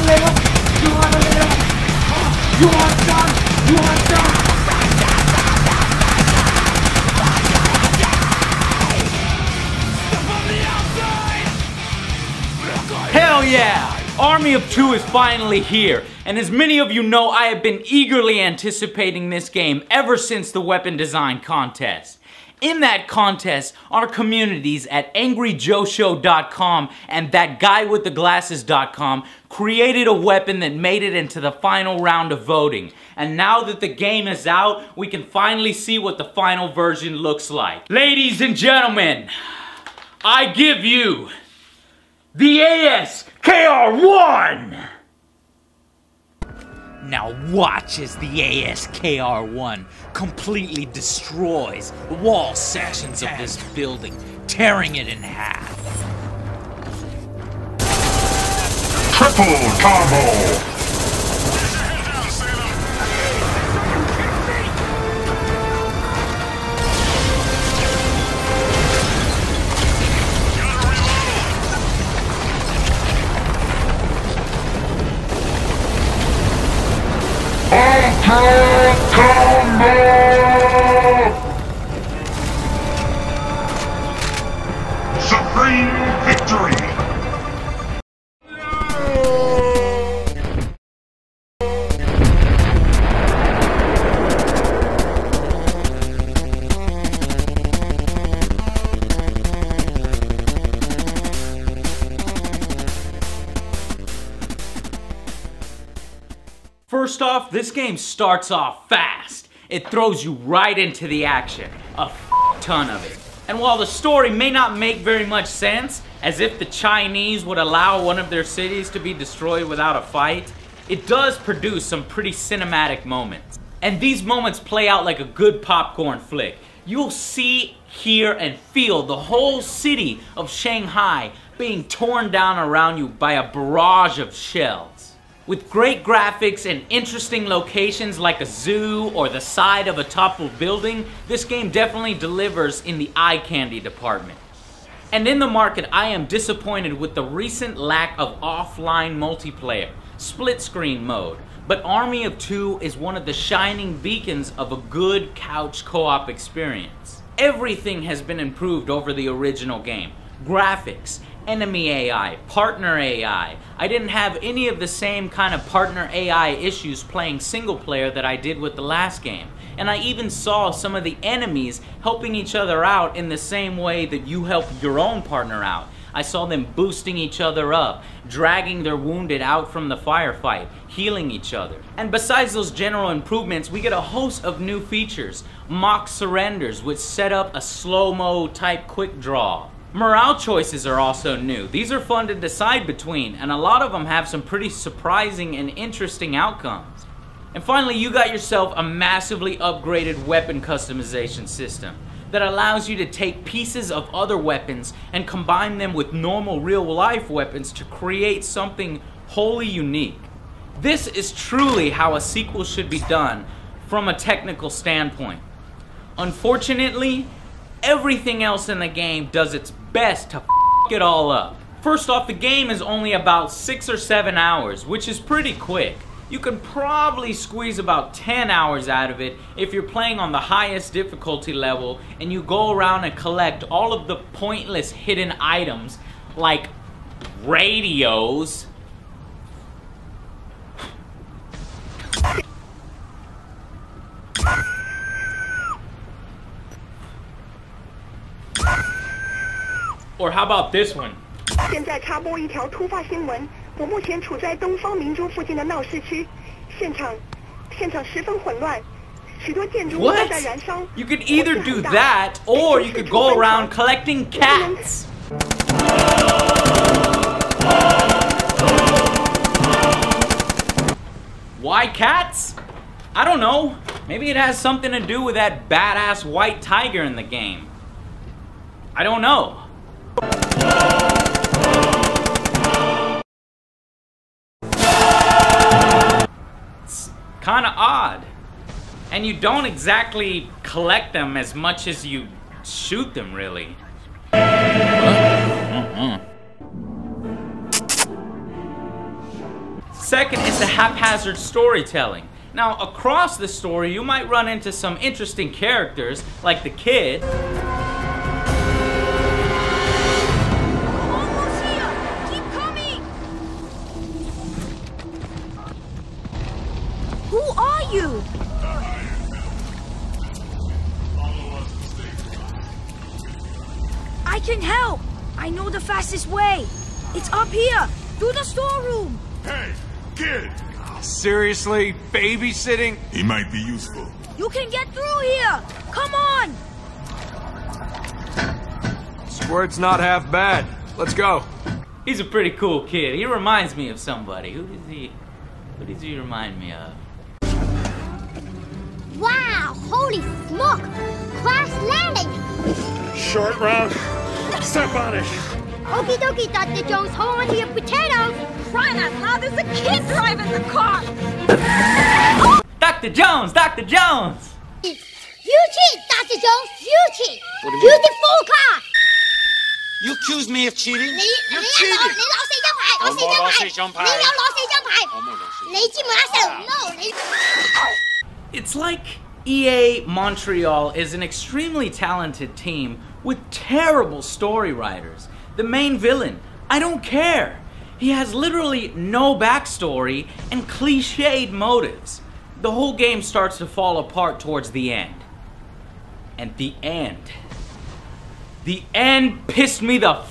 live! You wanna live! You want some? You want some? Hell yeah! Army of Two is finally here, and as many of you know, I have been eagerly anticipating this game ever since the weapon design contest. In that contest, our communities at angryjoeshow.com and thatguywiththeglasses.com created a weapon that made it into the final round of voting. And now that the game is out, we can finally see what the final version looks like. Ladies and gentlemen, I give you the AS-KR1! Now watch as the AS-KR1 completely destroys the wall sections of this building, tearing it in half. Triple combo! Supreme victory! First off, this game starts off fast. It throws you right into the action. A ton of it. And while the story may not make very much sense, as if the Chinese would allow one of their cities to be destroyed without a fight, it does produce some pretty cinematic moments. And these moments play out like a good popcorn flick. You'll see, hear, and feel the whole city of Shanghai being torn down around you by a barrage of shells. With great graphics and interesting locations like a zoo or the side of a toppled building, this game definitely delivers in the eye candy department. And in the market, I am disappointed with the recent lack of offline multiplayer, split screen mode, but Army of Two is one of the shining beacons of a good couch co-op experience. Everything has been improved over the original game. Graphics, enemy AI, partner AI. I didn't have any of the same kind of partner AI issues playing single player that I did with the last game. And I even saw some of the enemies helping each other out in the same way that you help your own partner out. I saw them boosting each other up, dragging their wounded out from the firefight, healing each other. And besides those general improvements, we get a host of new features. Mock surrenders, which set up a slow-mo type quick draw. Morale choices are also new. These are fun to decide between, and a lot of them have some pretty surprising and interesting outcomes. And finally, you got yourself a massively upgraded weapon customization system that allows you to take pieces of other weapons and combine them with normal real-life weapons to create something wholly unique. This is truly how a sequel should be done from a technical standpoint. Unfortunately, everything else in the game does its best to f it all up. First off, the game is only about 6 or 7 hours, which is pretty quick. You can probably squeeze about 10 hours out of it if you're playing on the highest difficulty level and you go around and collect all of the pointless hidden items like radios, or how about this one? 现在插播一条突发新闻，我目前处在东方明珠附近的闹市区，现场十分混乱，许多建筑物都在燃烧。 You could either do that, or you could go around collecting cats. Why cats? I don't know. Maybe it has something to do with that badass white tiger in the game. I don't know. It's kind of odd. And you don't exactly collect them as much as you shoot them, really. Second is the haphazard storytelling. Now, across the story, you might run into some interesting characters, like the kid. Almost here! Keep coming! Who are you? I can help! I know the fastest way. It's up here, through the storeroom. Hey, kid! Seriously? Babysitting? He might be useful. You can get through here! Come on! Squirt's not half bad. Let's go. He's a pretty cool kid. He reminds me of somebody. Who does he remind me of? Wow, holy smoke! Crash landing! Short round. Step on it. Okie dokie, Dr. Jones, hold on to your potatoes! Crying out loud, there's a kid driving the car! Dr. Jones! Dr. Jones! You cheat, Dr. Jones, you cheat! Use the full car! You accused me of cheating? You cheated! It's like EA Montreal is an extremely talented team with terrible story writers. The main villain, I don't care. He has literally no backstory and cliched motives. The whole game starts to fall apart towards the end. And the end pissed me the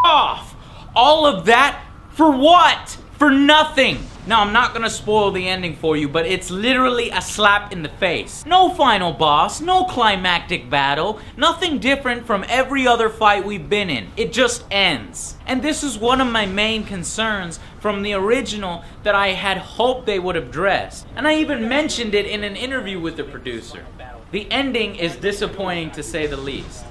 off. All of that for what? For nothing. Now, I'm not gonna spoil the ending for you, but it's literally a slap in the face. No final boss, no climactic battle, nothing different from every other fight we've been in. It just ends. And this is one of my main concerns from the original that I had hoped they would address. And I even mentioned it in an interview with the producer. The ending is disappointing to say the least.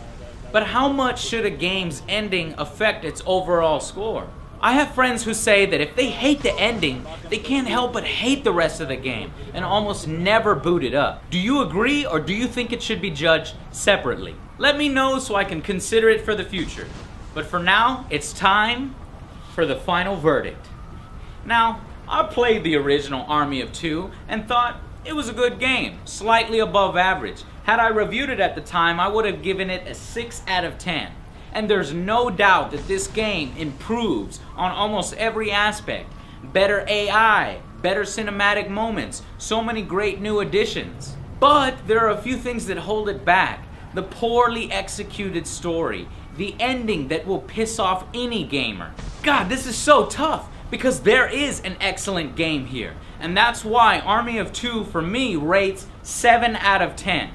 But how much should a game's ending affect its overall score? I have friends who say that if they hate the ending, they can't help but hate the rest of the game and almost never boot it up. Do you agree, or do you think it should be judged separately? Let me know so I can consider it for the future. But for now, it's time for the final verdict. Now, I played the original Army of Two and thought it was a good game, slightly above average. Had I reviewed it at the time, I would have given it a 6 out of 10. And there's no doubt that this game improves on almost every aspect. Better AI, better cinematic moments, so many great new additions. But there are a few things that hold it back. The poorly executed story, the ending that will piss off any gamer. God, this is so tough because there is an excellent game here. And that's why Army of Two for me rates 7 out of 10.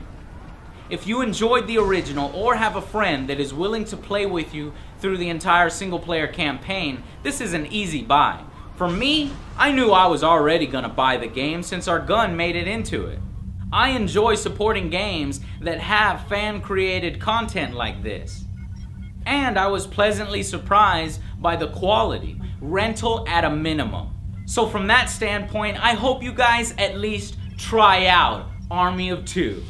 If you enjoyed the original or have a friend that is willing to play with you through the entire single-player campaign, this is an easy buy. For me, I knew I was already gonna buy the game since our gun made it into it. I enjoy supporting games that have fan-created content like this. And I was pleasantly surprised by the quality, rental at a minimum. So from that standpoint, I hope you guys at least try out Army of Two.